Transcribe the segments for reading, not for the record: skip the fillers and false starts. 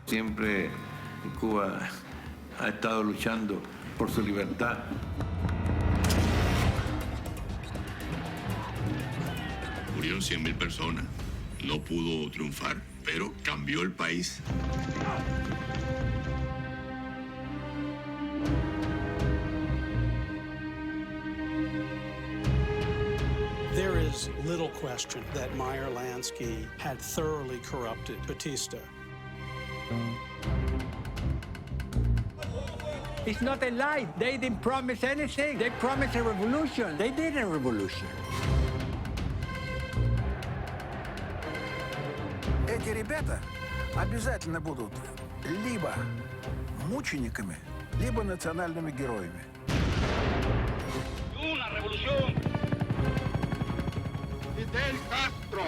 Siempre Cuba ha estado luchando por su libertad. Murieron 100,000 personas. No pudo triunfar, pero cambió el país. There is little question that Meyer Lansky had thoroughly corrupted Batista. It's not a lie. They didn't promise anything. They promised a revolution. They did a revolution. Эти ребята обязательно будут либо мучениками, либо национальными героями. Una revolución. Fidel Castro.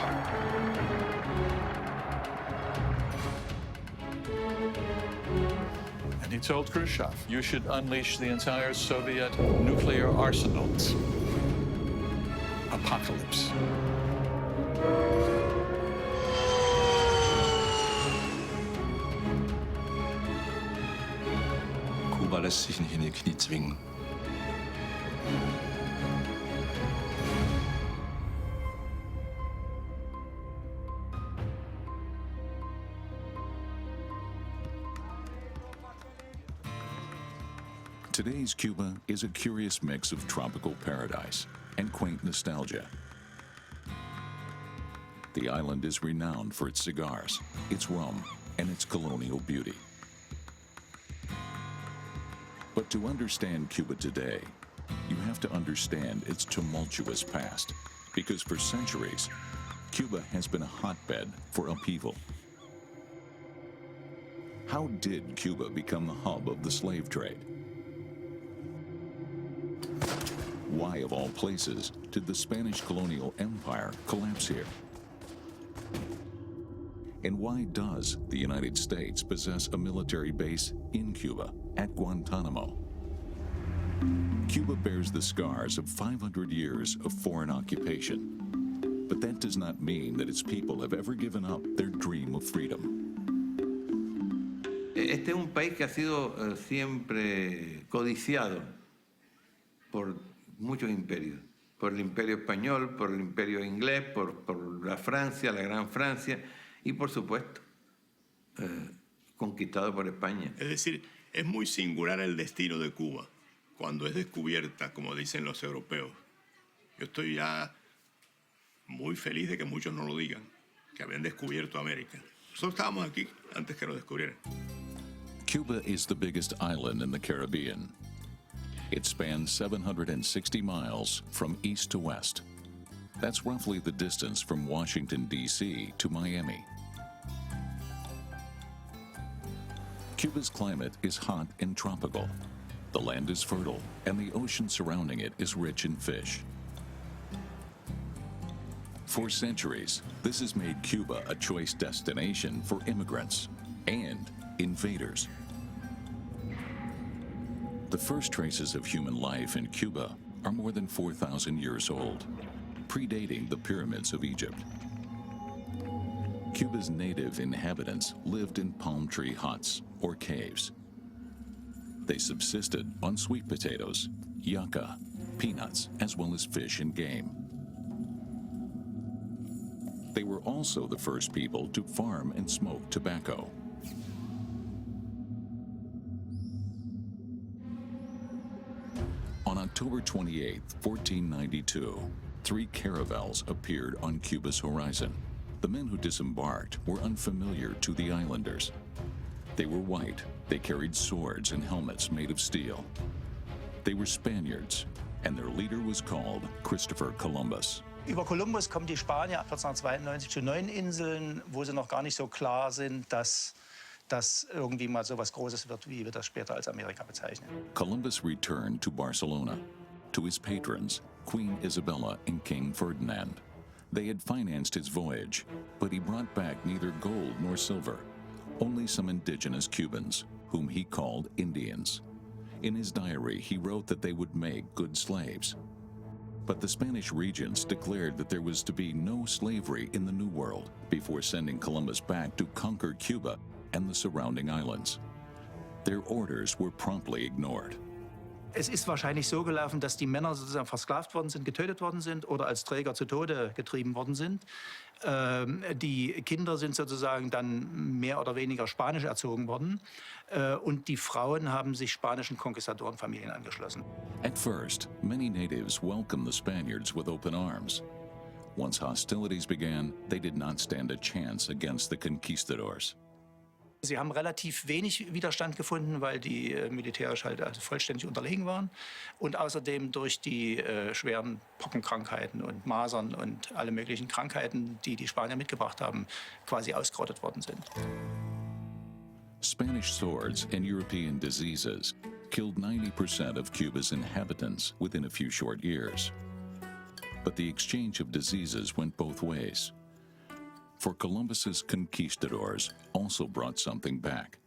And he told Khrushchev, you should unleash the entire Soviet nuclear arsenals. Apocalypse. Kuba lässt sich nicht in die Knie zwingen. Today's Cuba is a curious mix of tropical paradise and quaint nostalgia. The island is renowned for its cigars, its rum, and its colonial beauty. But to understand Cuba today, you have to understand its tumultuous past, because for centuries, Cuba has been a hotbed for upheaval. How did Cuba become the hub of the slave trade? Why, of all places, did the Spanish colonial empire collapse here? And why does the United States possess a military base in Cuba, at Guantanamo? Cuba bears the scars of 500 years of foreign occupation, but that does not mean that its people have ever given up their dream of freedom. Este es un país que ha sido siempre codiciado por muchos imperios, por el imperio español, por el imperio inglés, por la Francia, la Gran Francia, y por supuesto, conquistado por España. Es decir, es muy singular el destino de Cuba cuando es descubierta, como dicen los europeos. Yo estoy ya muy feliz de que muchos no lo digan, que habían descubierto América. Nosotros estábamos aquí antes que lo descubrieran. Cuba is the biggest island in the Caribbean. It spans 760 miles from east to west. That's roughly the distance from Washington, D.C. to Miami. Cuba's climate is hot and tropical. The land is fertile, and the ocean surrounding it is rich in fish. For centuries, this has made Cuba a choice destination for immigrants and invaders. The first traces of human life in Cuba are more than 4,000 years old, predating the pyramids of Egypt. Cuba's native inhabitants lived in palm tree huts or caves. They subsisted on sweet potatoes, yucca, peanuts, as well as fish and game. They were also the first people to farm and smoke tobacco. On October 28, 1492, 3 caravels appeared on Cuba's horizon. The men who disembarked were unfamiliar to the islanders. They were white. They carried swords and helmets made of steel. They were Spaniards, and their leader was called Christopher Columbus. Über Kolumbus kommen die Spanier 1492 zu neuen Inseln, wo sie noch gar nicht so klar sind, dass das irgendwie mal so was Großes wird, wie wir das später als Amerika bezeichnen. Columbus returned to Barcelona, to his patrons, Queen Isabella and King Ferdinand. They had financed his voyage, but he brought back neither gold nor silver, only some indigenous Cubans, whom he called Indians. In his diary, he wrote that they would make good slaves. But the Spanish regents declared that there was to be no slavery in the New World before sending Columbus back to conquer Cuba and the surrounding islands. Their orders were promptly ignored. Es ist wahrscheinlich so gelaufen, dass die Männer sozusagen versklavt worden sind, getötet worden sind oder als Träger zu Tode getrieben worden sind. Die Kinder sind sozusagen dann mehr oder weniger spanisch erzogen worden. Und die Frauen haben sich spanischen Konquistadorenfamilien angeschlossen. At first, many natives welcomed the Spaniards with open arms. Once hostilities began, they did not stand a chance against the conquistadors. Sie haben relativ wenig Widerstand gefunden, weil die militärisch halt also vollständig unterlegen waren. Und außerdem durch die schweren Pockenkrankheiten und Masern und alle möglichen Krankheiten, die die Spanier mitgebracht haben, quasi ausgerottet worden sind. Spanish swords and European diseases killed 90% of Cuba's inhabitants within a few short years. But the exchange of diseases went both ways. For Columbus's conquistadors also brought something back: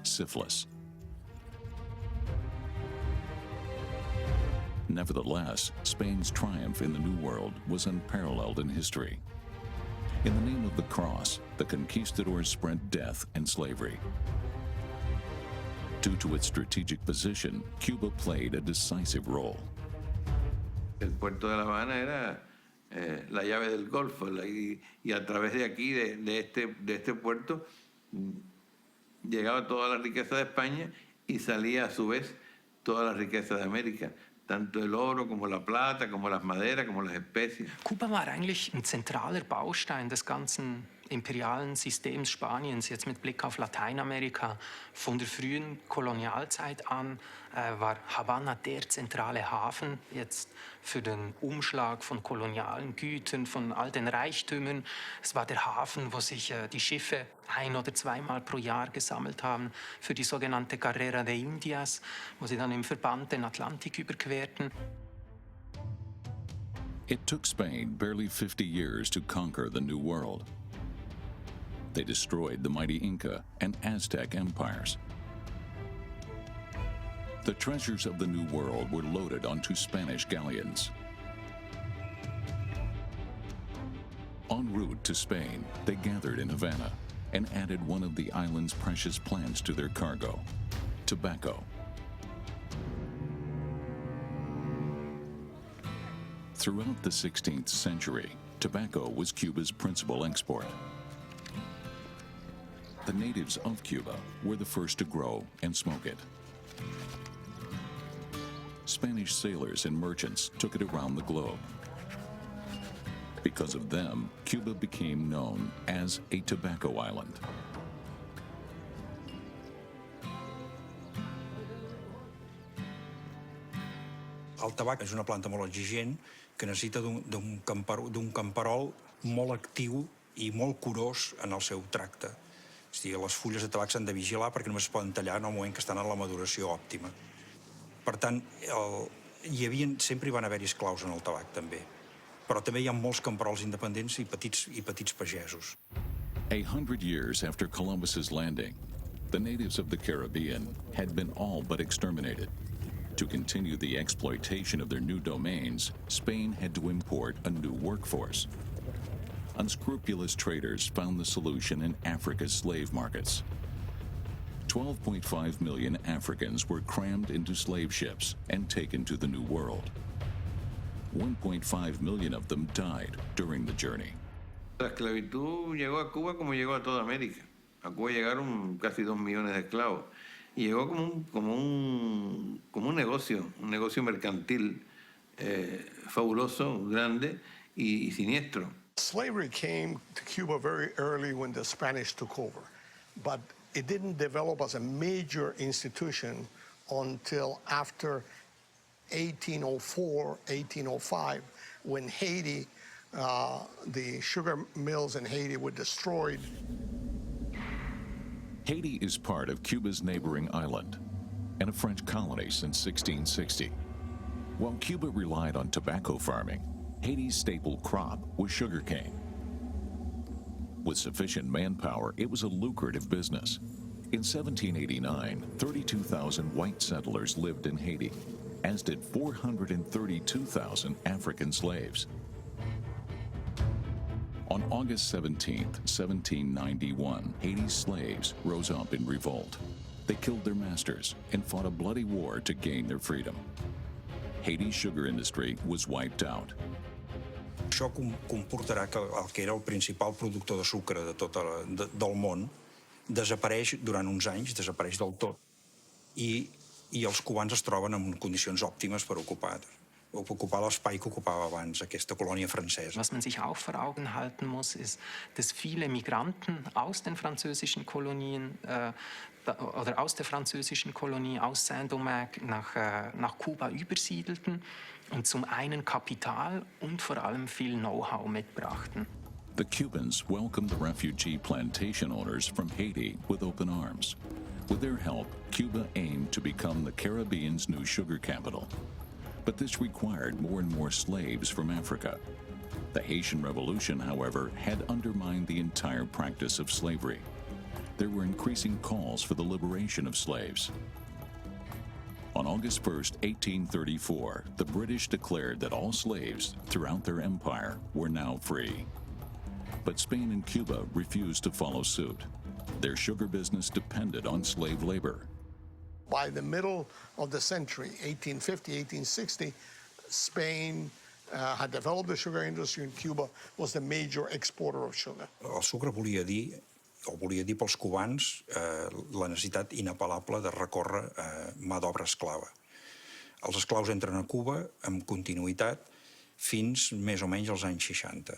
syphilis. Nevertheless, Spain's triumph in the New World was unparalleled in history. In the name of the cross, the conquistadors spread death and slavery. Due to its strategic position, Cuba played a decisive role. El puerto de La Habana era la llave del Golfo, y a través de aquí, de este puerto, llegaba toda la riqueza de España y salía a su vez toda la riqueza de América, tanto el oro como la plata, como las maderas, como las especies. Kuba war eigentlich ein zentraler Baustein des ganzen imperialen Systems Spaniens, jetzt mit Blick auf Lateinamerika. Von der frühen Kolonialzeit an war Havanna der zentrale Hafen jetzt für den Umschlag von kolonialen Gütern, von all den Reichtümern. Es war der Hafen, wo sich die Schiffe ein- oder zweimal pro Jahr gesammelt haben für die sogenannte Carrera de Indias, wo sie dann im Verband den Atlantik überquerten. It took Spain barely 50 years to conquer the New World. They destroyed the mighty Inca and Aztec empires. The treasures of the New World were loaded onto Spanish galleons. En route to Spain, they gathered in Havana and added one of the island's precious plants to their cargo: tobacco. Throughout the 16th century, tobacco was Cuba's principal export. The natives of Cuba were the first to grow and smoke it. Spanish sailors and merchants took it around the globe. Because of them, Cuba became known as a tobacco island. El tabac és una planta molt exigent que necessita d'un camperol molt actiu i molt curós en el seu tracte. És a dir, les fulles de tabac s'han de vigilar perquè només es poden tallar en el moment que estan en la maduració òptima. Per tant, sempre hi van haver esclaus en el tabac, també. Però també hi ha molts camperols independents i petits pagesos. 100 years after Columbus's landing, the natives of the Caribbean had been all but exterminated. To continue the exploitation of their new domains, Spain had to import a new workforce. Unscrupulous traders found the solution in Africa's slave markets. 12.5 million Africans were crammed into slave ships and taken to the New World. 1.5 million of them died during the journey. La esclavitud llegó a Cuba como llegó a toda América. A Cuba llegaron casi 2 millones de esclavos. Y llegó como un negocio mercantil fabuloso, grande y siniestro. Slavery came to Cuba very early when the Spanish took over, but it didn't develop as a major institution until after 1804, 1805, when Haiti, the sugar mills in Haiti were destroyed. Haiti is part of Cuba's neighboring island and a French colony since 1660. While Cuba relied on tobacco farming, Haiti's staple crop was sugarcane. With sufficient manpower, it was a lucrative business. In 1789, 32,000 white settlers lived in Haiti, as did 432,000 African slaves. On August 17, 1791, Haiti's slaves rose up in revolt. They killed their masters and fought a bloody war to gain their freedom. Haiti's sugar industry was wiped out. Això comportarà que el que era el principal productor de sucre del món desapareix durant uns anys, desapareix del tot. I els cubans es troben en condicions òptimes per ocupar l'espai que ocupava abans aquesta colònia francesa. Was man sich auch vor Augen halten muss, ist, dass viele Migranten aus den französischen Kolonien oder aus der französischen Kolonie aus Saint-Domingue nach Kuba übersiedelten und zum einen Kapital und vor allem viel Know-how mitbrachten. The Cubans welcomed the refugee plantation owners from Haiti with open arms. With their help, Cuba aimed to become the Caribbean's new sugar capital. But this required more and more slaves from Africa. The Haitian Revolution, however, had undermined the entire practice of slavery. There were increasing calls for the liberation of slaves. On August 1, 1834, the British declared that all slaves throughout their empire were now free. But Spain and Cuba refused to follow suit. Their sugar business depended on slave labor. By the middle of the century, 1850, 1860, Spain had developed the sugar industry, and Cuba was the major exporter of sugar. El sucre volia dir pels cubans la necessitat inapel·lable de recórrer mà d'obra esclava. Els esclaus entren a Cuba amb continuïtat fins més o menys als anys 60.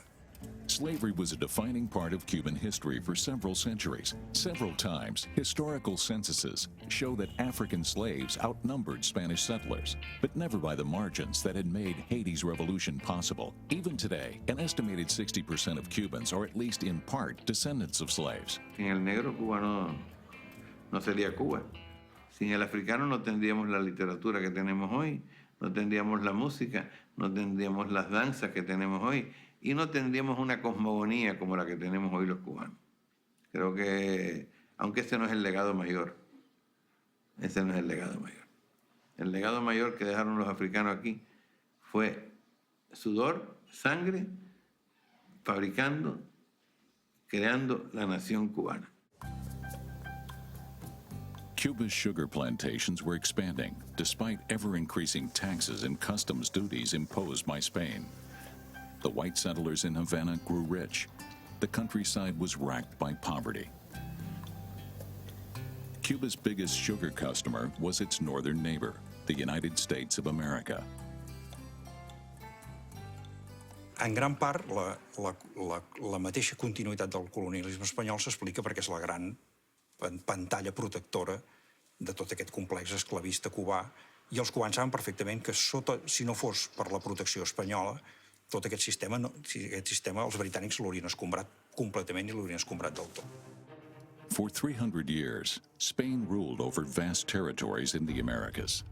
Slavery was a defining part of Cuban history for several centuries. Several times, historical censuses show that African slaves outnumbered Spanish settlers, but never by the margins that had made Haiti's revolution possible. Even today, an estimated 60% of Cubans are at least in part descendants of slaves. Sin el negro, Cuba no sería Cuba. Sin el africano no tendríamos la literatura que tenemos hoy, no tendríamos la música, no tendríamos las danzas que tenemos hoy. Y no tendríamos una cosmogonía como la que tenemos hoy los cubanos. Creo que, aunque ese no es el legado mayor, ese no es el legado mayor. El legado mayor que dejaron los africanos aquí fue sudor, sangre, fabricando, creando la nación cubana. Cuba's sugar plantations were expanding, despite ever-increasing taxes and customs duties imposed by Spain. The white settlers in Havana grew rich. The countryside was racked by poverty. Cuba's biggest sugar customer was its northern neighbor, the United States of America. En gran part, la mateixa continuïtat del colonialisme espanyol s'explica perquè és la gran pantalla protectora de tot aquest complex esclavista cubà, i els cubans saben perfectament que si no fos per la protecció espanyola, tot aquest sistema els britànics l'haurien escombrat completament i l'haurien escombrat del tot. For 300 years, Spain ruled over vast territories in the Americas.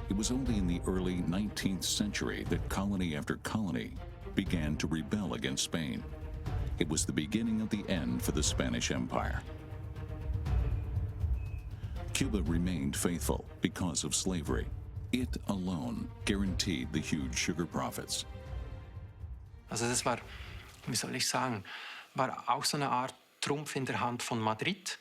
It was only in the early 19th century that colony after colony began to rebel against Spain. It was the beginning of the end for the Spanish Empire. Cuba remained faithful because of slavery. It alone guaranteed the huge sugar profits. Also das war, wie soll ich sagen, war auch so eine Art Trumpf in der Hand von Madrid,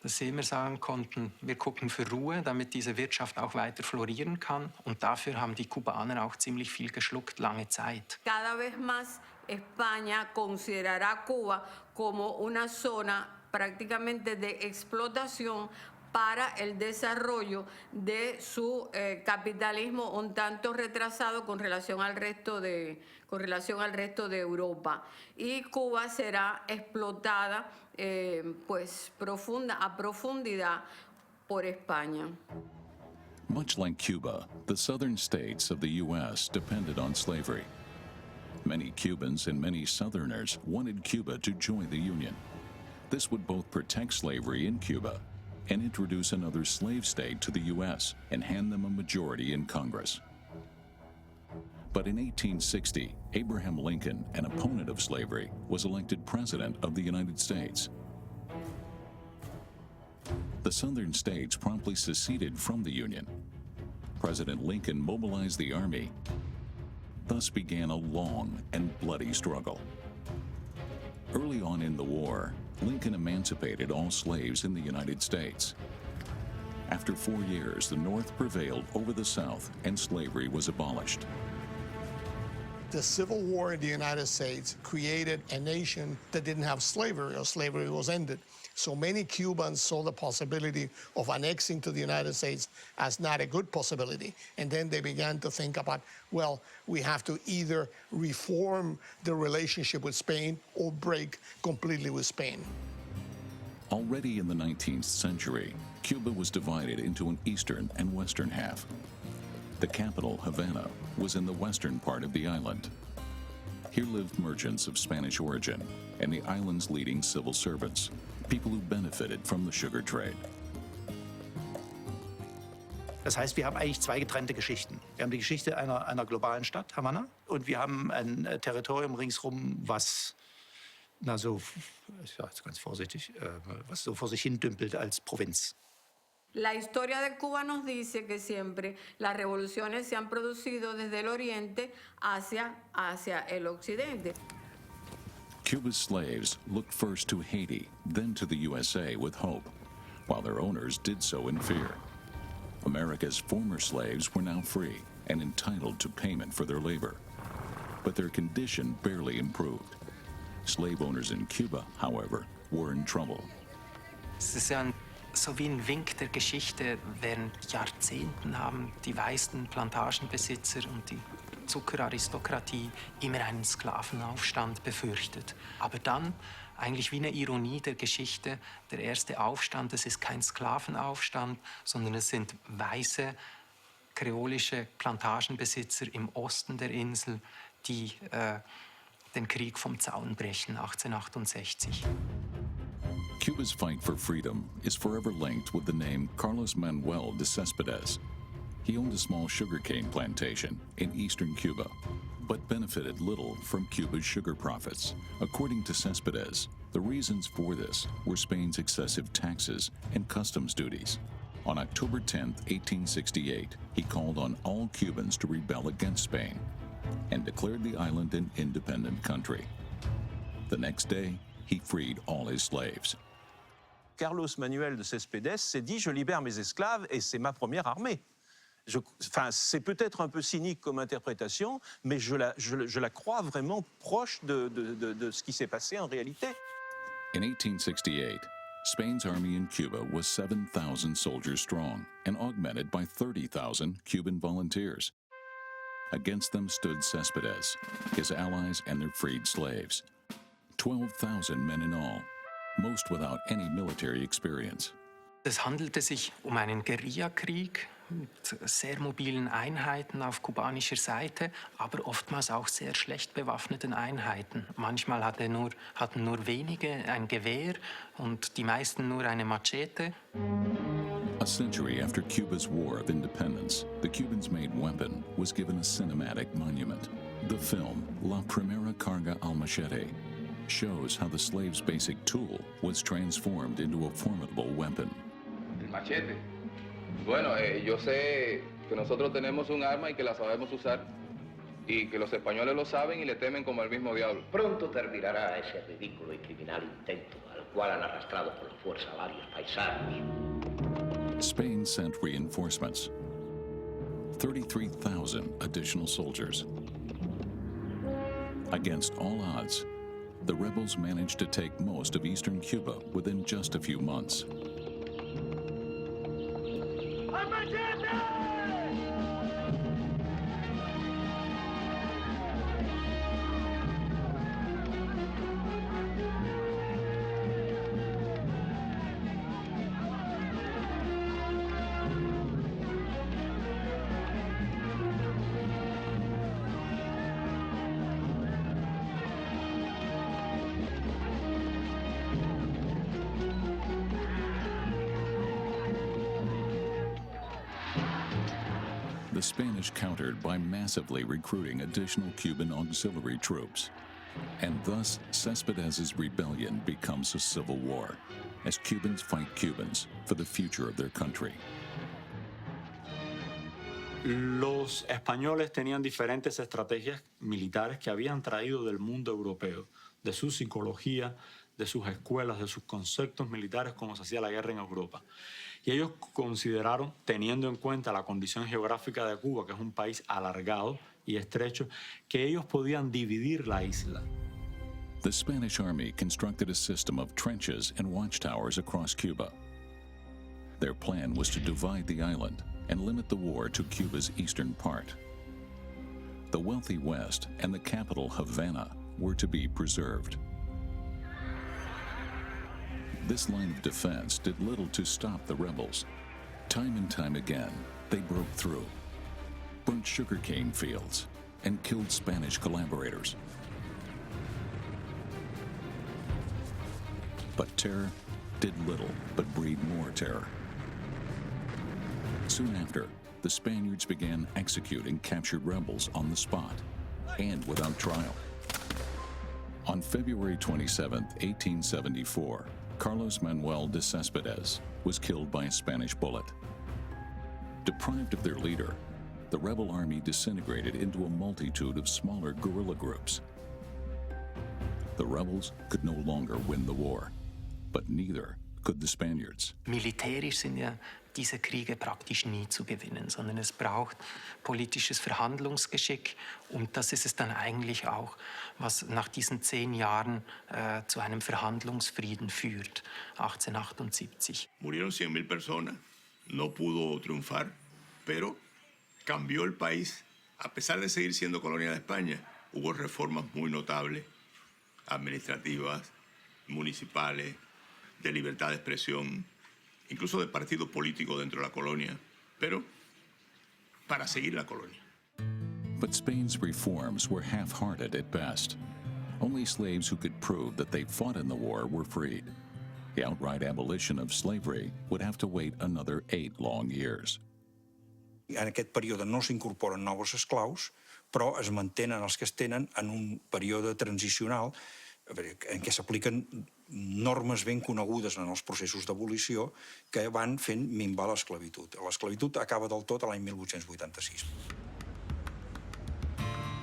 dass sie immer sagen konnten, wir gucken für Ruhe, damit diese Wirtschaft auch weiter florieren kann. Und dafür haben die Kubaner auch ziemlich viel geschluckt, lange Zeit. Cada vez más España considerará Cuba como una zona prácticamente de explotación para el desarrollo de su capitalismo un tanto retrasado con relación al resto de Europa. Y Cuba será explotada a profundidad por España. Much like Cuba, the southern states of the U.S. depended on slavery. Many Cubans and many Southerners wanted Cuba to join the Union. This would both protect slavery in Cuba and introduce another slave state to the U.S. and hand them a majority in Congress. But in 1860, Abraham Lincoln, an opponent of slavery, was elected President of the United States. The southern states promptly seceded from the Union. President Lincoln mobilized the army. Thus began a long and bloody struggle. Early on in the war, Lincoln emancipated all slaves in the United States. After 4 years, the North prevailed over the South and slavery was abolished. The Civil War in the United States created a nation that didn't have slavery, or slavery was ended. So many Cubans saw the possibility of annexing to the United States as not a good possibility. And then they began to think about, well, we have to either reform the relationship with Spain or break completely with Spain. Already in the 19th century, Cuba was divided into an eastern and western half. The capital, Havana, was in the western part of the island. Here lived merchants of Spanish origin and the island's leading civil servants, people who benefited from the sugar trade. Das heißt, wir haben eigentlich zwei getrennte Geschichten. Wir haben die Geschichte einer globalen Stadt, Havanna, und wir haben ein Territorium ringsherum, was, na so, ich sage jetzt ganz vorsichtig, was so vor sich hin dümpelt als Provinz. La historia de Cuba nos dice que siempre las revoluciones se han producido desde el oriente hacia el occidente. Cuba's slaves looked first to Haiti, then to the USA with hope, while their owners did so in fear. America's former slaves were now free and entitled to payment for their labor. But their condition barely improved. Slave owners in Cuba, however, were in trouble. So wie ein Wink der Geschichte. Während Jahrzehnten haben die weißen Plantagenbesitzer und die Zuckeraristokratie immer einen Sklavenaufstand befürchtet. Aber dann, eigentlich wie eine Ironie der Geschichte, der erste Aufstand, es ist kein Sklavenaufstand, sondern es sind weiße, kreolische Plantagenbesitzer im Osten der Insel, die den Krieg vom Zaun brechen, 1868. Cuba's fight for freedom is forever linked with the name Carlos Manuel de Céspedes. He owned a small sugarcane plantation in eastern Cuba, but benefited little from Cuba's sugar profits. According to Céspedes, the reasons for this were Spain's excessive taxes and customs duties. On October 10, 1868, he called on all Cubans to rebel against Spain and declared the island an independent country. The next day, he freed all his slaves. Carlos Manuel de Céspedes s'est dit « Je libère mes esclaves et c'est ma première armée ». C'est peut-être un peu cynique comme interprétation, mais je la crois vraiment proche de ce qui s'est passé en réalité. In 1868, Spain's army in Cuba was 7,000 soldiers strong and augmented by 30,000 Cuban volunteers. Against them stood Céspedes, his allies, and their freed slaves. 12,000 men in all, most without any military experience. Es handelte sich einen Guerillakrieg mit sehr mobilen Einheiten auf kubanischer Seite, aber oftmals auch sehr schlecht bewaffneten Einheiten. Manchmal hatten nur wenige ein Gewehr und die meisten nur eine Machete. A century after Cuba's War of Independence, the Cubans' main weapon was given a cinematic monument. The film La Primera Carga al Machete shows how the slave's basic tool was transformed into a formidable weapon. El machete. Bueno, yo sé que nosotros tenemos un arma y que la sabemos usar y que los españoles lo saben y le temen como al mismo diablo. Pronto terminará ese ridículo y criminal intento al cual han arrastrado por la fuerza a varios paisanos. Spain sent reinforcements. 33,000 additional soldiers. Against all odds, the rebels managed to take most of eastern Cuba within just a few months. The Spanish countered by massively recruiting additional Cuban auxiliary troops. And thus, Céspedes' rebellion becomes a civil war, as Cubans fight Cubans for the future of their country. Los españoles tenían diferentes estrategias militares que habían traído del mundo europeo, de su psicología, de sus escuelas, de sus conceptos militares, como se hacía la guerra en Europa. Y ellos consideraron, teniendo en cuenta la condición geográfica de Cuba, que es un país alargado y estrecho, que ellos podían dividir la isla. The Spanish Army constructed a system of trenches and watchtowers across Cuba. Their plan was to divide the island and limit the war to Cuba's eastern part. The wealthy West and the capital, Havana, were to be preserved. This line of defense did little to stop the rebels. Time and time again, they broke through, burnt sugarcane fields, and killed Spanish collaborators. But terror did little but breed more terror. Soon after, the Spaniards began executing captured rebels on the spot and without trial. On February 27, 1874, Carlos Manuel de Céspedes was killed by a Spanish bullet. Deprived of their leader, the rebel army disintegrated into a multitude of smaller guerrilla groups. The rebels could no longer win the war, but neither could the Spaniards. Militärisch sind ja diese Kriege praktisch nie zu gewinnen, sondern es braucht politisches Verhandlungsgeschick. Und das ist es dann eigentlich auch, was nach diesen 10 Jahren zu einem Verhandlungsfrieden führt, 1878. Murieron 100.000 personas, no pudo triunfar, pero cambió el país. A pesar de seguir siendo colonia de España, hubo reformas muy notables, administrativas, municipales, de libertad de expresión, incluso de partido político dentro de la colonia, pero para seguir la colonia. But Spain's reforms were half-hearted at best. Only slaves who could prove that they fought in the war were freed. The outright abolition of slavery would have to wait another 8 long years. En aquest període no s'incorporen nous esclaus, però es mantenen els que es tenen en un període transicional en què s'apliquen normes ben conegudes en els processos d'abolició que van fent minvar l'esclavitud. L'esclavitud acaba del tot a l'any 1886.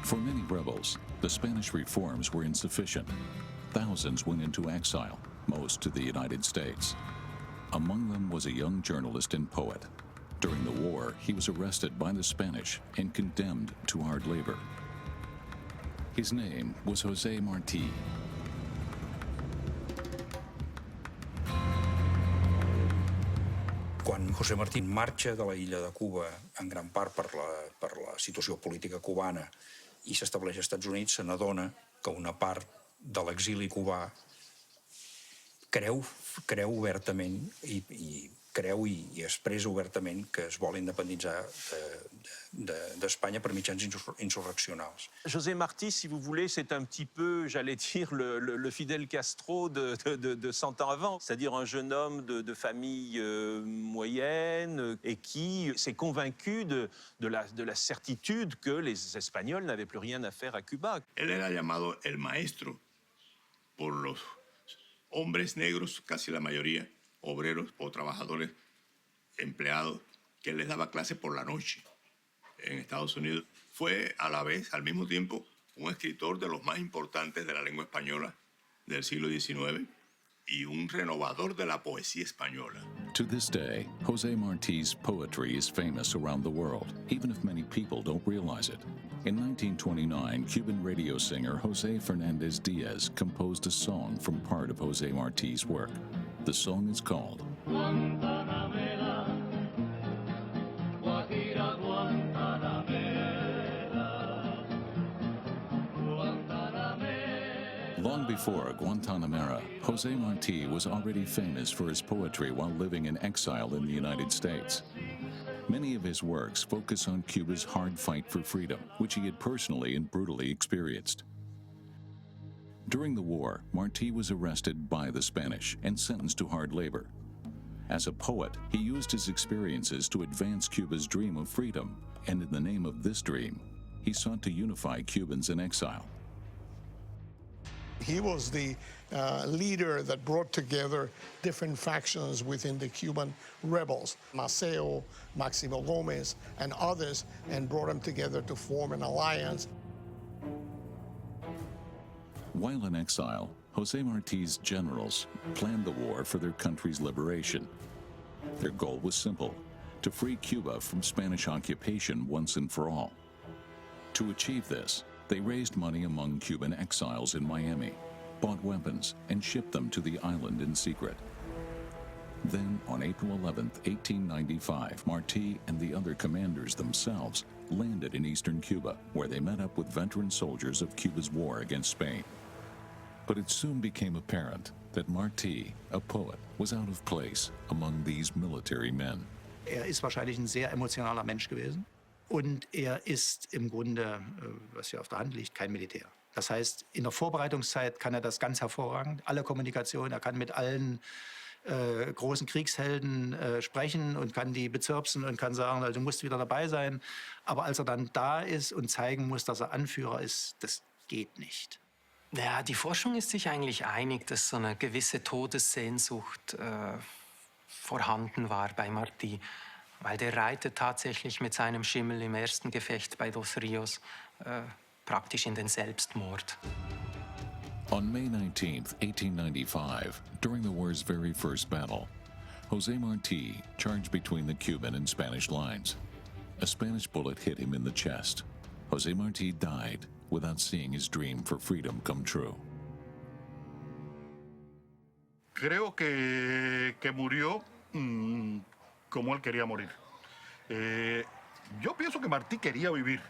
For many rebels, the Spanish reforms were insufficient. Thousands went into exile, most to the United States. Among them was a young journalist and poet. During the war, he was arrested by the Spanish and condemned to hard labor. His name was José Martí. Quan José Martí marxa de la illa de Cuba, en gran part per la situació política cubana, i s'estableix als Estats Units, se n'adona que una part de l'exili cubà creu obertament i expressa obertament que es vol independitzar d'Espanya per mitjans insurreccionals. José Martí, si vous voulez, c'est un petit peu, j'allais dire, le Fidel Castro de 100 ans avant, c'est-à-dire un jeune homme de famille moyenne et qui s'est convaincu de la certitude que les Espagnols n'avaient plus rien à faire à Cuba. Él era llamado el maestro por los hombres negros, casi la mayoría, obreros o trabajadores empleados, que les daba clases por la noche en Estados Unidos. Fue a la vez, al mismo tiempo, un escritor de los más importantes de la lengua española del siglo XIX y un renovador de la poesía española. To this day, José Martí's poetry is famous around the world, even if many people don't realize it. In 1929, Cuban radio singer José Fernández Díaz composed a song from part of José Martí's work. The song is called Guantanamera, Guajira Guantanamera, Guantanamera. Long before Guantanamera, José Martí was already famous for his poetry while living in exile in the United States. Many of his works focus on Cuba's hard fight for freedom, which he had personally and brutally experienced. During the war, Martí was arrested by the Spanish and sentenced to hard labor. As a poet, he used his experiences to advance Cuba's dream of freedom, and in the name of this dream, he sought to unify Cubans in exile. He was the leader that brought together different factions within the Cuban rebels, Maceo, Máximo Gómez, and others, and brought them together to form an alliance. While in exile, José Martí's generals planned the war for their country's liberation. Their goal was simple: to free Cuba from Spanish occupation once and for all. To achieve this, they raised money among Cuban exiles in Miami, bought weapons, and shipped them to the island in secret. Then, on April 11, 1895, Martí and the other commanders themselves landed in eastern Cuba, where they met up with veteran soldiers of Cuba's war against Spain. But it soon became apparent that Martí, a poet, was out of place among these military men. Ist wahrscheinlich ein sehr emotionaler Mensch gewesen. Und ist im Grunde, was ja auf der Hand liegt, kein Militär. Das heißt, in der Vorbereitungszeit kann das ganz hervorragend. Alle Kommunikation, kann mit allen großen Kriegshelden sprechen und kann die bezirpsen und kann sagen, also, du musst wieder dabei sein. Aber als dann da ist und zeigen muss, dass Anführer ist, das geht nicht. Ja, die Forschung ist sich eigentlich einig, dass so eine gewisse Todessehnsucht vorhanden war bei Martí, weil der reitet tatsächlich mit seinem Schimmel im ersten Gefecht bei Dos Rios praktisch in den Selbstmord. On May 19, 1895, during the war's very first battle, José Martí charged between the Cuban and Spanish lines. A Spanish bullet hit him in the chest. José Martí died without seeing his dream for freedom come true. Creo que murió como él quería morir. Yo pienso que Martí quería vivir,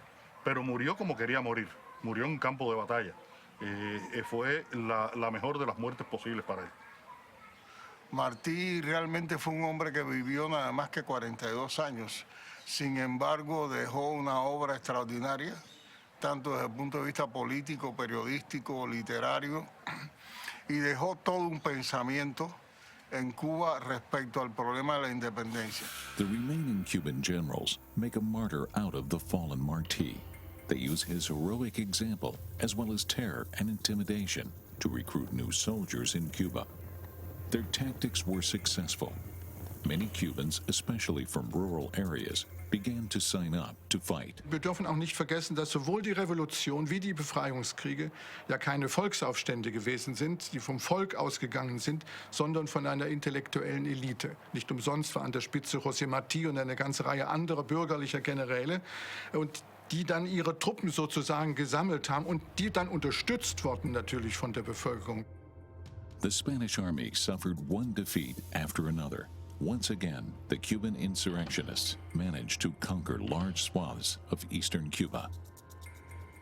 pero murió como quería morir. Murió en un campo de batalla. Fue la mejor de las muertes posibles para él. Martí realmente fue un hombre que vivió nada más que 42 años. Sin embargo, dejó una obra extraordinaria, tanto desde el punto de vista político, periodístico, literario, y dejó todo un pensamiento en Cuba respecto al problema de la independencia. The remaining Cuban generals make a martyr out of the fallen Martí. They use his heroic example, as well as terror and intimidation, to recruit new soldiers in Cuba. Their tactics were successful. Many Cubans, especially from rural areas, began to sign up to fight. Wir dürfen auch nicht vergessen, dass sowohl die Revolution wie die Befreiungskriege ja keine Volksaufstände gewesen sind, die vom Volk ausgegangen sind, sondern von einer intellektuellen Elite. Nicht umsonst war an der Spitze José Martí und eine ganze Reihe anderer bürgerlicher Generäle, und die dann ihre Truppen sozusagen gesammelt haben und die dann unterstützt wurden natürlich von der Bevölkerung. The Spanish army suffered one defeat after another. Once again, the Cuban insurrectionists managed to conquer large swaths of eastern Cuba.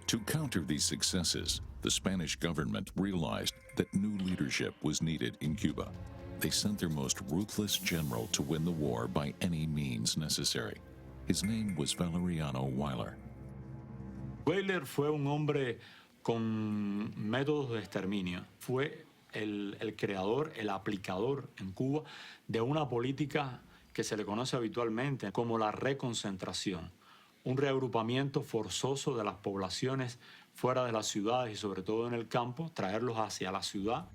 To counter these successes, the Spanish government realized that new leadership was needed in Cuba. They sent their most ruthless general to win the war by any means necessary. His name was Valeriano Weyler. Weyler fue un hombre con métodos de exterminio. Fue el creador, el aplicador en Cuba de una política que se le conoce habitualmente como la reconcentración, un reagrupamiento forzoso de las poblaciones fuera de las ciudades y sobre todo en el campo, traerlos hacia la ciudad.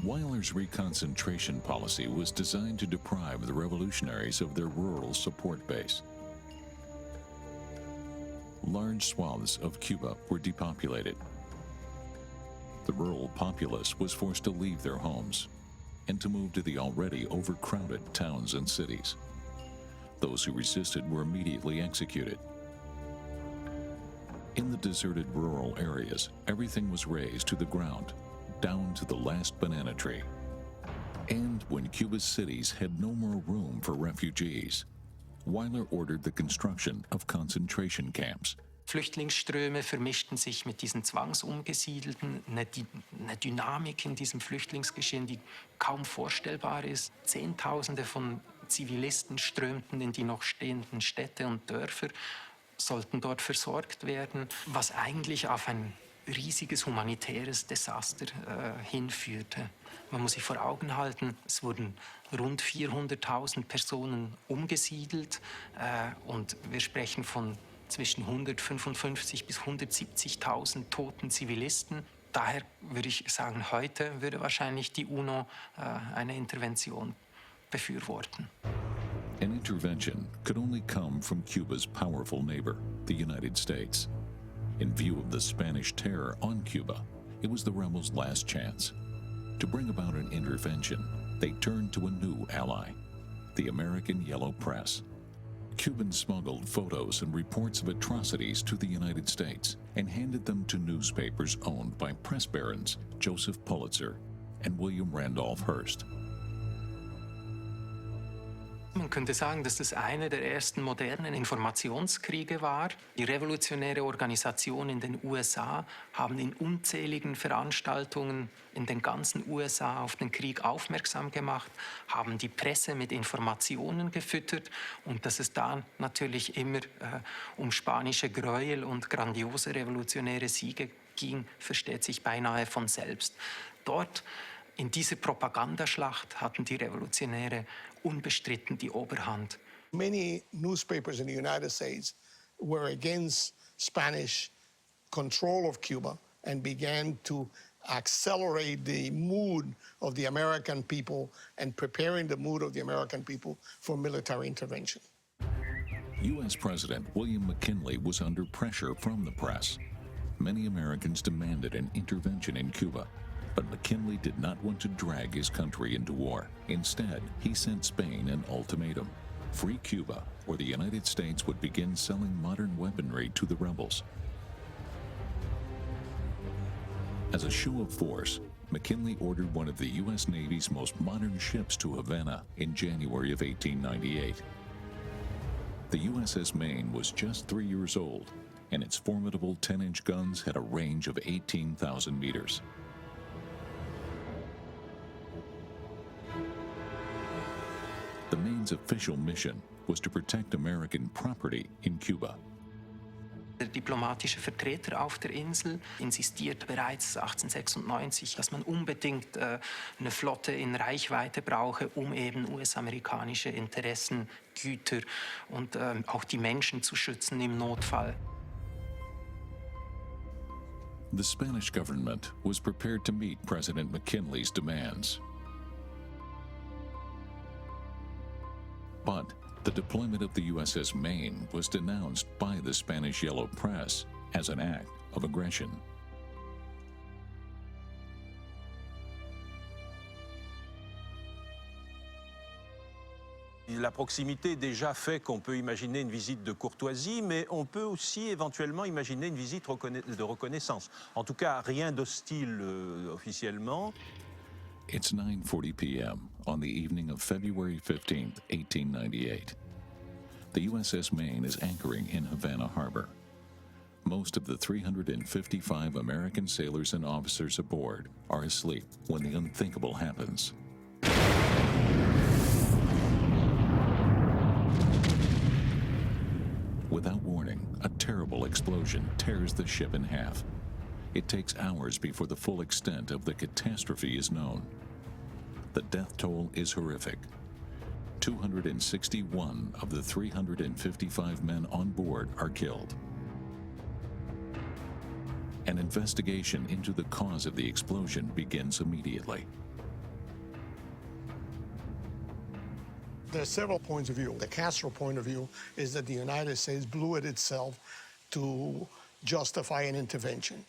Weyler's reconcentration policy was designed to deprive the revolutionaries of their rural support base. Large swaths of Cuba were depopulated. The rural populace was forced to leave their homes and to move to the already overcrowded towns and cities. Those who resisted were immediately executed. In the deserted rural areas, everything was razed to the ground, down to the last banana tree. And when Cuba's cities had no more room for refugees, Weyler ordered the construction of concentration camps. Flüchtlingsströme vermischten sich mit diesen Zwangsumgesiedelten, eine Dynamik in diesem Flüchtlingsgeschehen, die kaum vorstellbar ist. Zehntausende von Zivilisten strömten in die noch stehenden Städte und Dörfer, sollten dort versorgt werden, was eigentlich auf ein riesiges humanitäres Desaster hinführte. Man muss sich vor Augen halten, es wurden rund 400.000 Personen umgesiedelt und wir sprechen von zwischen 155.000 bis 170.000 toten Zivilisten. Daher würde ich sagen, heute würde wahrscheinlich die UNO eine Intervention befürworten. An intervention could only come from Cuba's powerful neighbor, the United States. In view of the Spanish terror on Cuba, it was the rebels' last chance. To bring about an intervention, they turned to a new ally, the American Yellow Press. Cubans smuggled photos and reports of atrocities to the United States and handed them to newspapers owned by press barons Joseph Pulitzer and William Randolph Hearst. Man könnte sagen, dass das eine der ersten modernen Informationskriege war. Die revolutionäre Organisation in den USA haben in unzähligen Veranstaltungen in den ganzen USA auf den Krieg aufmerksam gemacht, haben die Presse mit Informationen gefüttert und dass es da natürlich immer um spanische Gräuel und grandiose revolutionäre Siege ging, versteht sich beinahe von selbst. Dort in dieser Propagandaschlacht hatten die Revolutionäre unbestritten die Oberhand. Many newspapers in the United States were against Spanish control of Cuba and began to accelerate the mood of the American people and preparing the mood of the American people for military intervention. U.S. President William McKinley was under pressure from the press. Many Americans demanded an intervention in Cuba. But McKinley did not want to drag his country into war. Instead, he sent Spain an ultimatum: free Cuba, or the United States would begin selling modern weaponry to the rebels. As a show of force, McKinley ordered one of the U.S. Navy's most modern ships to Havana in January of 1898. The USS Maine was just 3 years old, and its formidable 10-inch guns had a range of 18,000 meters. The Maine's official mission was to protect American property in Cuba. Der diplomatische Vertreter auf der Insel insistiert bereits 1896, dass man unbedingt eine Flotte in Reichweite brauche, um eben US-amerikanische Interessen, Güter und auch die Menschen zu schützen im Notfall. The Spanish government was prepared to meet President McKinley's demands. But the deployment of the USS Maine was denounced by the Spanish Yellow Press as an act of aggression. La proximité déjà fait qu'on peut imaginer une visite de courtoisie, mais on peut aussi éventuellement imaginer une visite de reconnaissance. En tout cas, rien d'hostile officiellement. It's 9:40 p.m. on the evening of February 15, 1898. The USS Maine is anchoring in Havana Harbor. Most of the 355 American sailors and officers aboard are asleep when the unthinkable happens. Without warning, a terrible explosion tears the ship in half. It takes hours before the full extent of the catastrophe is known. The death toll is horrific. 261 of the 355 men on board are killed. An investigation into the cause of the explosion begins immediately. There are several points of view. The Castro point of view is that the United States blew it itself to justify an intervention.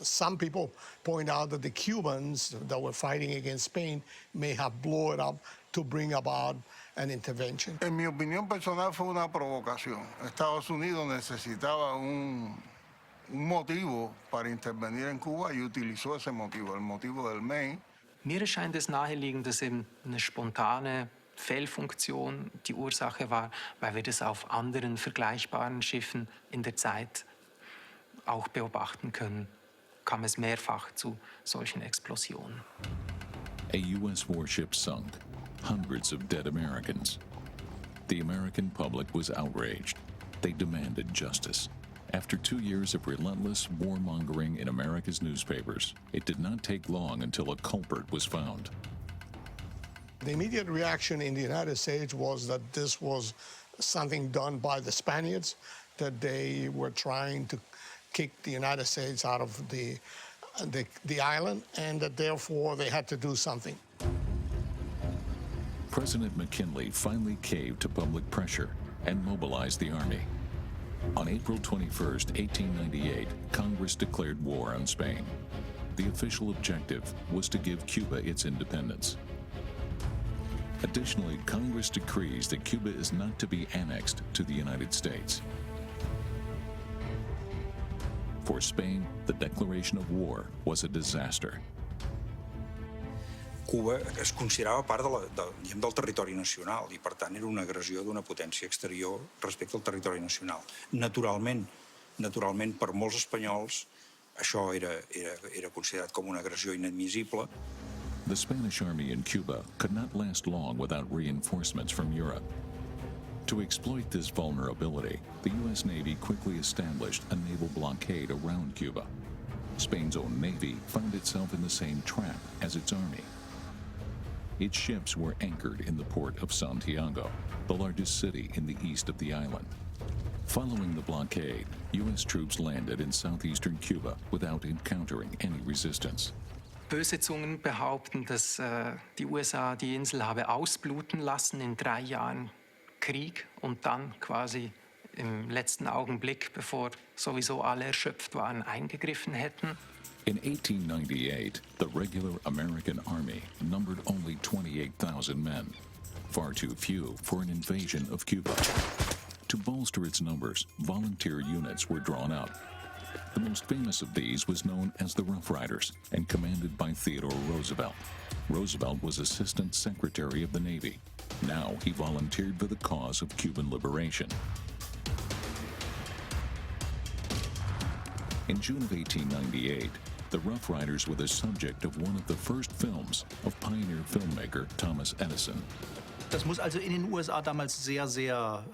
Some people point out that the Cubans that were fighting against Spain may have blown it up to bring about an intervention. En mi opinión personal fue una provocación. Estados Unidos necesitaba un motivo para intervenir en Cuba y utilizó ese motivo, el motivo del Maine. Mir erscheint es naheliegend, dass eben eine spontane Fehlfunktion die Ursache war, weil wir das auf anderen vergleichbaren Schiffen in der Zeit auch beobachten können, kam es mehrfach zu solchen Explosionen. A U.S. warship sunk, hundreds of dead Americans. The American public was outraged. They demanded justice. After 2 years of relentless warmongering in America's newspapers, it did not take long until a culprit was found. The immediate reaction in the United States was that this was something done by the Spaniards, that they were trying to kick the United States out of the island, and that therefore they had to do something. President McKinley finally caved to public pressure and mobilized the army. On April 21st, 1898, Congress declared war on Spain. The official objective was to give Cuba its independence. Additionally, Congress decrees that Cuba is not to be annexed to the United States. For Spain, the declaration of war was a disaster. Cuba es considerava part del territori nacional i, per tant, era una agressió d'una potència exterior respecte al territori nacional. Naturalment, per molts espanyols, això era considerat com una agressió inadmissible. The Spanish army in Cuba could not last long without reinforcements from Europe. To exploit this vulnerability, the U.S. Navy quickly established a naval blockade around Cuba. Spain's own navy found itself in the same trap as its army. Its ships were anchored in the port of Santiago, the largest city in the east of the island. Following the blockade, U.S. troops landed in southeastern Cuba without encountering any resistance. Böse Zungen behaupten, dass die USA die Insel habe ausbluten lassen in 3 Jahren Krieg und dann quasi im letzten Augenblick, bevor sowieso alle erschöpft waren, eingegriffen hätten. In 1898, the regular American army numbered only 28,000 men, far too few for an invasion of Cuba. To bolster its numbers, volunteer units were drawn up. The most famous of these was known as the Rough Riders and commanded by Theodore Roosevelt. Roosevelt was Assistant Secretary of the Navy. Now he volunteered for the cause of Cuban liberation. In June of 1898, the Rough Riders were the subject of one of the first films of pioneer filmmaker Thomas Edison. Das muss also in den USA damals sehr, sehr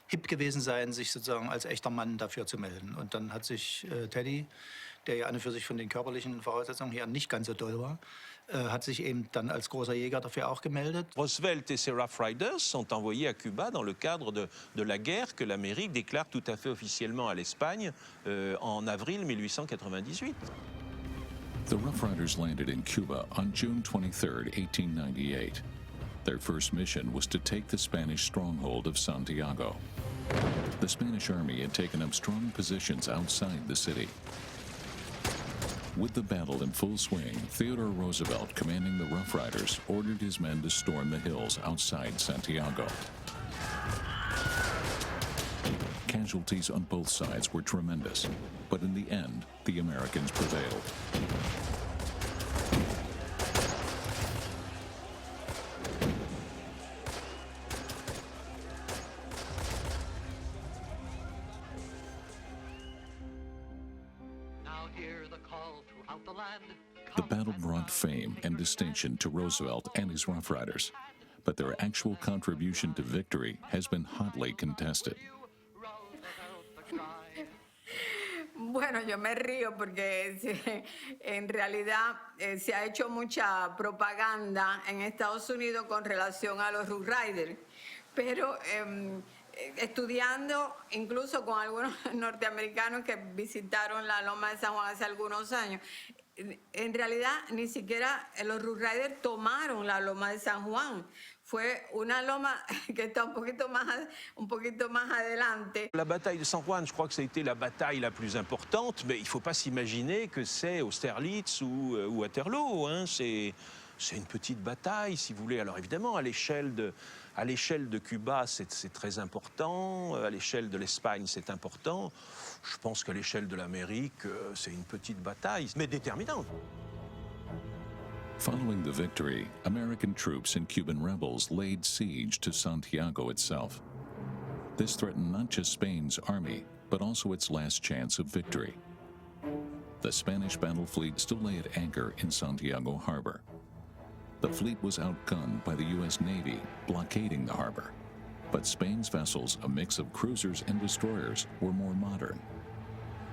hip gewesen sein, sich sozusagen als echter Mann dafür zu melden. Und dann hat sich Teddy, der ja an und für sich von den körperlichen Voraussetzungen her nicht ganz so doll war, hat sich eben dann als großer Jäger dafür auch gemeldet. Roosevelt et ses Rough Riders sont envoyés à Cuba dans le cadre de la guerre que l'Amérique déclare tout à fait officiellement à l'Espagne en avril 1898. The Rough Riders landed in Cuba on June 23, 1898. Their first mission was to take the Spanish stronghold of Santiago. The Spanish army had taken up strong positions outside the city. With the battle in full swing, Theodore Roosevelt, commanding the Rough Riders, ordered his men to storm the hills outside Santiago. Casualties on both sides were tremendous, but in the end, the Americans prevailed. The battle brought fame and distinction to Roosevelt and his Rough Riders, but their actual contribution to victory has been hotly contested. Bueno, yo me río porque en realidad se ha hecho mucha propaganda en Estados Unidos con relación a los Rough Riders, pero estudiando incluso con algunos norteamericanos que visitaron la Loma de San Juan hace algunos años, en realidad ni siquiera los Rough Riders tomaron la Loma de San Juan. Fue una loma que está un poquito más adelante. La bataille de San Juan, je crois que ça a été la bataille la plus importante, mais il ne faut pas s'imaginer que c'est Austerlitz ou Waterloo. Hein. C'est une petite bataille, si vous voulez. Alors évidemment, à l'échelle de Cuba, c'est très important. À l'échelle de l'Espagne, c'est important. Je pense qu'à l'échelle de l'Amérique, c'est une petite bataille, mais déterminante. Following the victory, American troops and Cuban rebels laid siege to Santiago itself. This threatened not just Spain's army, but also its last chance of victory. The Spanish battle fleet still lay at anchor in Santiago Harbor. The fleet was outgunned by the U.S. Navy, blockading the harbor. But Spain's vessels, a mix of cruisers and destroyers, were more modern.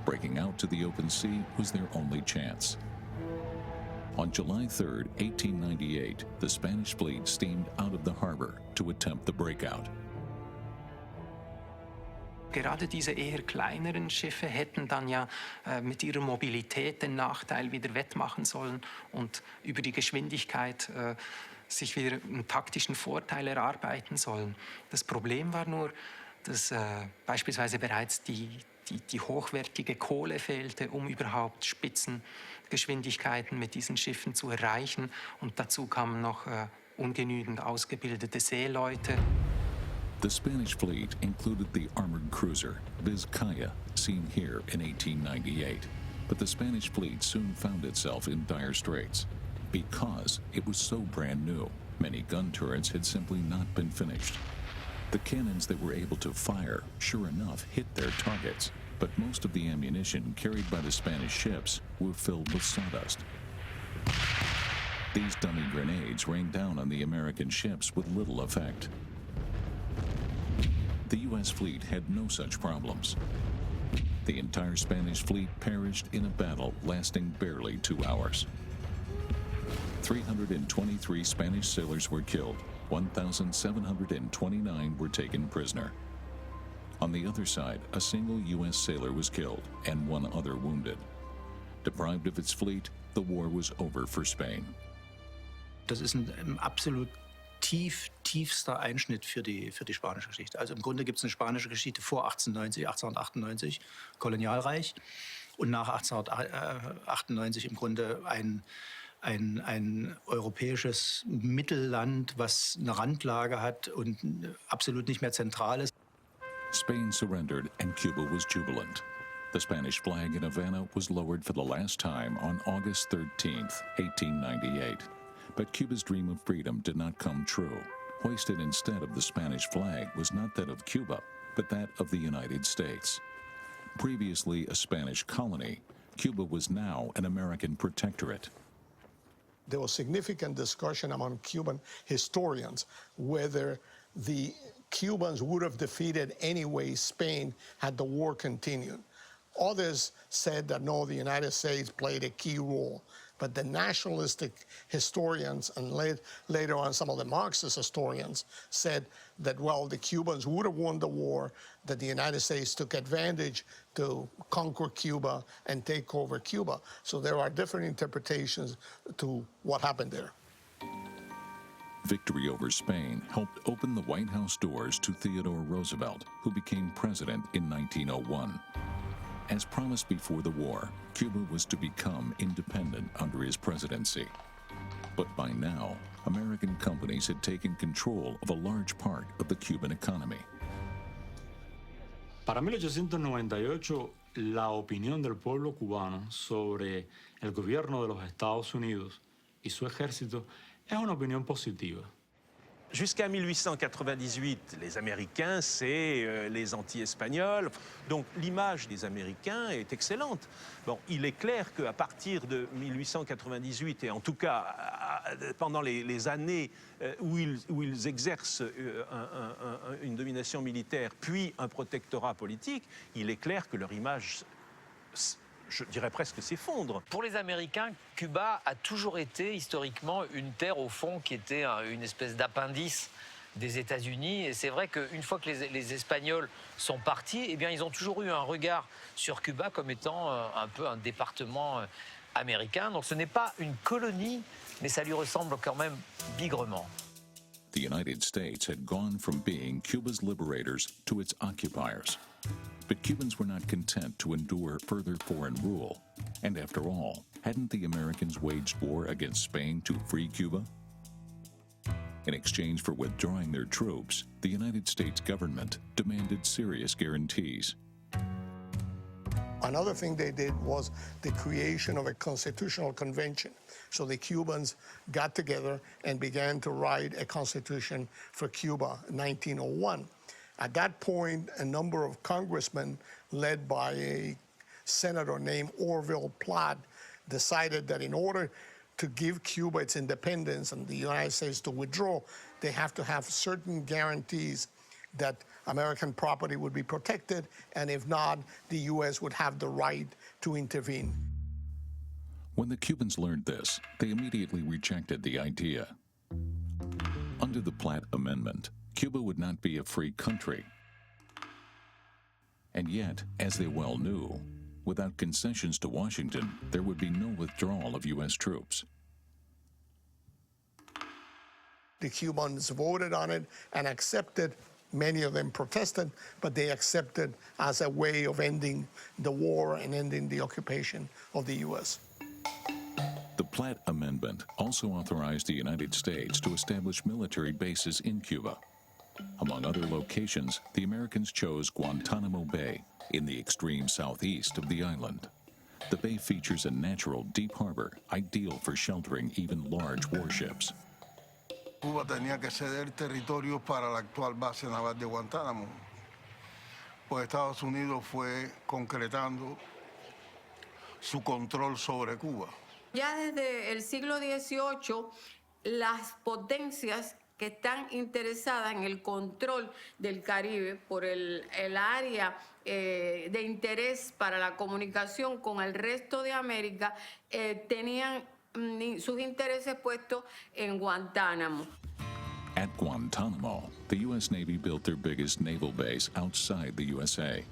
Breaking out to the open sea was their only chance. On July 3, 1898, the Spanish fleet steamed out of the harbor to attempt the breakout. Gerade diese eher kleineren Schiffe hätten dann ja mit ihrer Mobilität den Nachteil wieder wettmachen sollen und über die Geschwindigkeit sich wieder einen taktischen Vorteil erarbeiten sollen. Das Problem war nur, dass beispielsweise bereits die hochwertige Kohle fehlte, um überhaupt Spitzengeschwindigkeiten mit diesen Schiffen zu erreichen. Und dazu kamen noch ungenügend ausgebildete Seeleute. The Spanish fleet included the armored cruiser Vizcaya, seen here in 1898. But the Spanish fleet soon found itself in dire straits because it was so brand new. Many gun turrets had simply not been finished. The cannons that were able to fire, sure enough, hit their targets, but most of the ammunition carried by the Spanish ships were filled with sawdust. These dummy grenades rained down on the American ships with little effect. The U.S. fleet had no such problems. The entire Spanish fleet perished in a battle lasting barely 2 hours. 323 Spanish sailors were killed. 1,729 were taken prisoner. On the other side, a single U.S. sailor was killed and 1 other wounded. Deprived of its fleet, the war was over for Spain. Das ist ein absolut tiefster Einschnitt für die spanische Geschichte. Also im Grunde gibt es eine spanische Geschichte vor 1898, Kolonialreich, und nach 1898 im Grunde ein europäisches Mittelland, was eine Randlage hat und absolut nicht mehr zentral ist. Spain surrendered and Cuba was jubilant. The Spanish flag in Havana was lowered for the last time on August 13th, 1898. But Cuba's dream of freedom did not come true. Hoisted instead of the Spanish flag was not that of Cuba, but that of the United States. Previously a Spanish colony, Cuba was now an American protectorate. There was significant discussion among Cuban historians whether the Cubans would have defeated anyway Spain had the war continued. Others said that no, the United States played a key role. But the nationalistic historians and later on some of the Marxist historians said that, well, the Cubans would have won the war, that the United States took advantage to conquer Cuba and take over Cuba. So there are different interpretations to what happened there. Victory over Spain helped open the White House doors to Theodore Roosevelt, who became president in 1901. As promised before the war, Cuba was to become independent under his presidency. But by now, American companies had taken control of a large part of the Cuban economy. Para 1898, la opinión del pueblo cubano sobre el gobierno de los Estados Unidos y su ejército es una opinión positiva. Jusqu'à 1898, les Américains, c'est les anti-espagnols. Donc l'image des Américains est excellente. Bon, il est clair qu'à partir de 1898, et en tout cas pendant les années où ils exercent une domination militaire, puis un protectorat politique, il est clair que leur image, je dirais presque, s'effondre. Pour les Américains, Cuba a toujours été historiquement une terre au fond qui était une espèce d'appendice des États-Unis. Et c'est vrai qu'une fois que les Espagnols sont partis, eh bien, ils ont toujours eu un regard sur Cuba comme étant un peu un département américain. Donc ce n'est pas une colonie, mais ça lui ressemble quand même bigrement. The United States had gone from being Cuba's liberators to its occupiers. But Cubans were not content to endure further foreign rule. And after all, hadn't the Americans waged war against Spain to free Cuba? In exchange for withdrawing their troops, the United States government demanded serious guarantees. Another thing they did was the creation of a constitutional convention. So the Cubans got together and began to write a constitution for Cuba in 1901. At that point, a number of congressmen, led by a senator named Orville Platt, decided that in order to give Cuba its independence and the United States to withdraw, they have to have certain guarantees that American property would be protected, and if not, the U.S. would have the right to intervene. When the Cubans learned this, they immediately rejected the idea. Under the Platt Amendment, Cuba would not be a free country. And yet, as they well knew, without concessions to Washington, there would be no withdrawal of U.S. troops. The Cubans voted on it and accepted Many of them protested, but they accepted as a way of ending the war and ending the occupation of the U.S. The Platt Amendment also authorized the United States to establish military bases in Cuba. Among other locations, the Americans chose Guantanamo Bay in the extreme southeast of the island. The bay features a natural deep harbor, ideal for sheltering even large warships. Cuba tenía que ceder territorio para la actual base naval de Guantánamo, pues Estados Unidos fue concretando su control sobre Cuba. Ya desde el siglo XVIII, las potencias que están interesadas en el control del Caribe por el área de interés para la comunicación con el resto de América tenían sus intereses puestos en Guantánamo. At Guantanamo, the U.S. Navy built their biggest naval base outside the USA.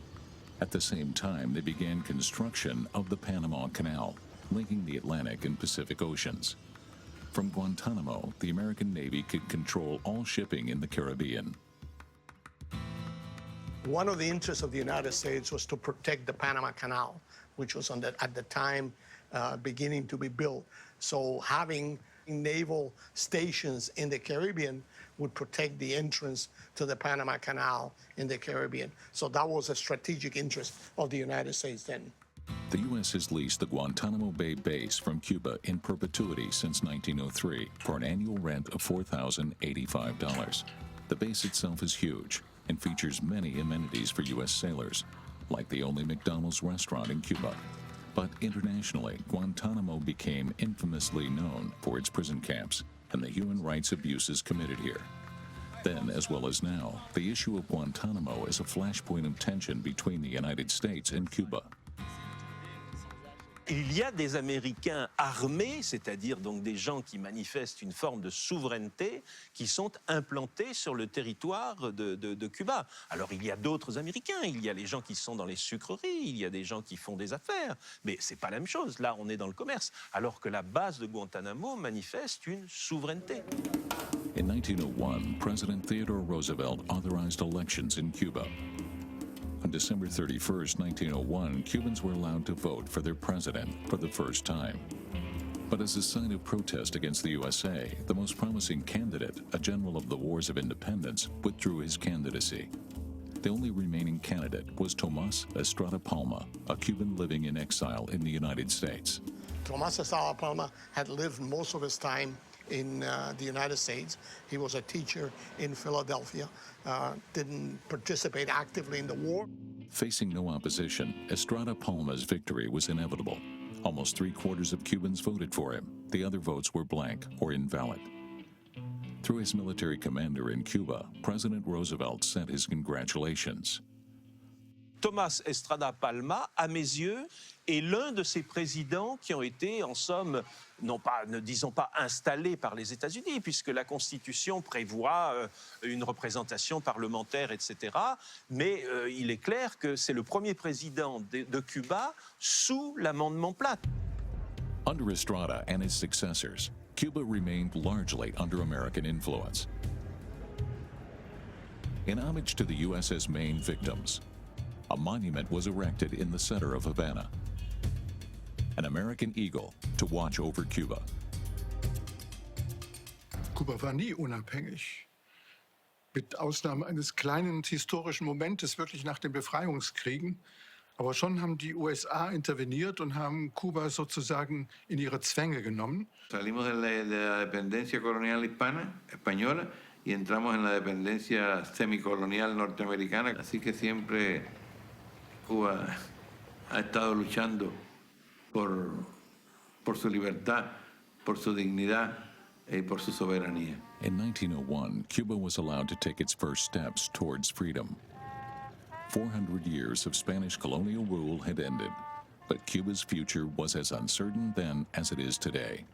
At the same time, they began construction of the Panama Canal, linking the Atlantic and Pacific Oceans. From Guantanamo, the American Navy could control all shipping in the Caribbean. One of the interests of the United States was to protect the Panama Canal, which was at the time beginning to be built. So having naval stations in the Caribbean would protect the entrance to the Panama Canal in the Caribbean. So that was a strategic interest of the United States then. The U.S. has leased the Guantanamo Bay base from Cuba in perpetuity since 1903 for an annual rent of $4,085. The base itself is huge and features many amenities for U.S. sailors, like the only McDonald's restaurant in Cuba. But internationally, Guantanamo became infamously known for its prison camps and the human rights abuses committed here. Then, as well as now, the issue of Guantanamo is a flashpoint of tension between the United States and Cuba. Il y a des Américains armés, c'est-à-dire donc des gens qui manifestent une forme de souveraineté, qui sont implantés sur le territoire de Cuba. Alors il y a d'autres Américains, il y a les gens qui sont dans les sucreries, il y a des gens qui font des affaires, mais c'est pas la même chose. Là, on est dans le commerce, alors que la base de Guantanamo manifeste une souveraineté. In 1901, President Theodore Roosevelt authorized elections in Cuba. On December 31st, 1901, Cubans were allowed to vote for their president for the first time. But as a sign of protest against the USA, the most promising candidate, a general of the Wars of Independence, withdrew his candidacy. The only remaining candidate was Tomás Estrada Palma, a Cuban living in exile in the United States. Tomás Estrada Palma had lived most of his time in the United States. He was a teacher in Philadelphia, didn't participate actively in the war. Facing no opposition, Estrada Palma's victory was inevitable. Almost 3/4 of Cubans voted for him. The other votes were blank or invalid. Through his military commander in Cuba, President Roosevelt sent his congratulations. Tomás Estrada Palma, à mes yeux, est l'un de ces présidents qui ont été, en somme, ne disons pas installés par les États-Unis, puisque la Constitution prévoit une représentation parlementaire, etc. Mais il est clair que c'est le premier président de Cuba sous l'amendement Platt. Under Estrada and his successors, Cuba remained largely under American influence. In homage to the USS Maine victims, a monument was erected in the center of Havana, an American eagle to watch over Cuba. Kuba war nie unabhängig. Mit Ausnahme eines kleinen historischen Momentes, wirklich nach den Befreiungskriegen. Aber schon haben die USA interveniert und haben Kuba sozusagen in ihre Zwänge genommen. Salimos de la dependencia colonial española y entramos en la dependencia semicolonial norteamericana. Así que siempre Cuba ha estado luchando por su libertad, por su dignidad y por su soberanía. In 1901, Cuba was allowed to take its first steps towards freedom. 400 years of Spanish colonial rule had ended, but Cuba's future was as uncertain then as it is today.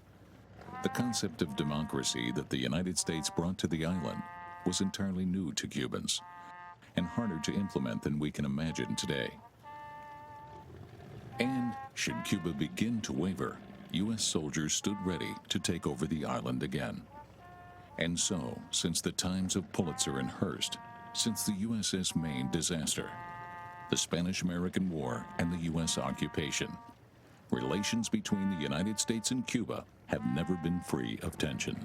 The concept of democracy that the United States brought to the island was entirely new to Cubans and harder to implement than we can imagine today. And should Cuba begin to waver, U.S. soldiers stood ready to take over the island again. And so, since the times of Pulitzer and Hearst, since the USS Maine disaster, the Spanish-American War, and the U.S. occupation. Relations between the United States and Cuba have never been free of tension.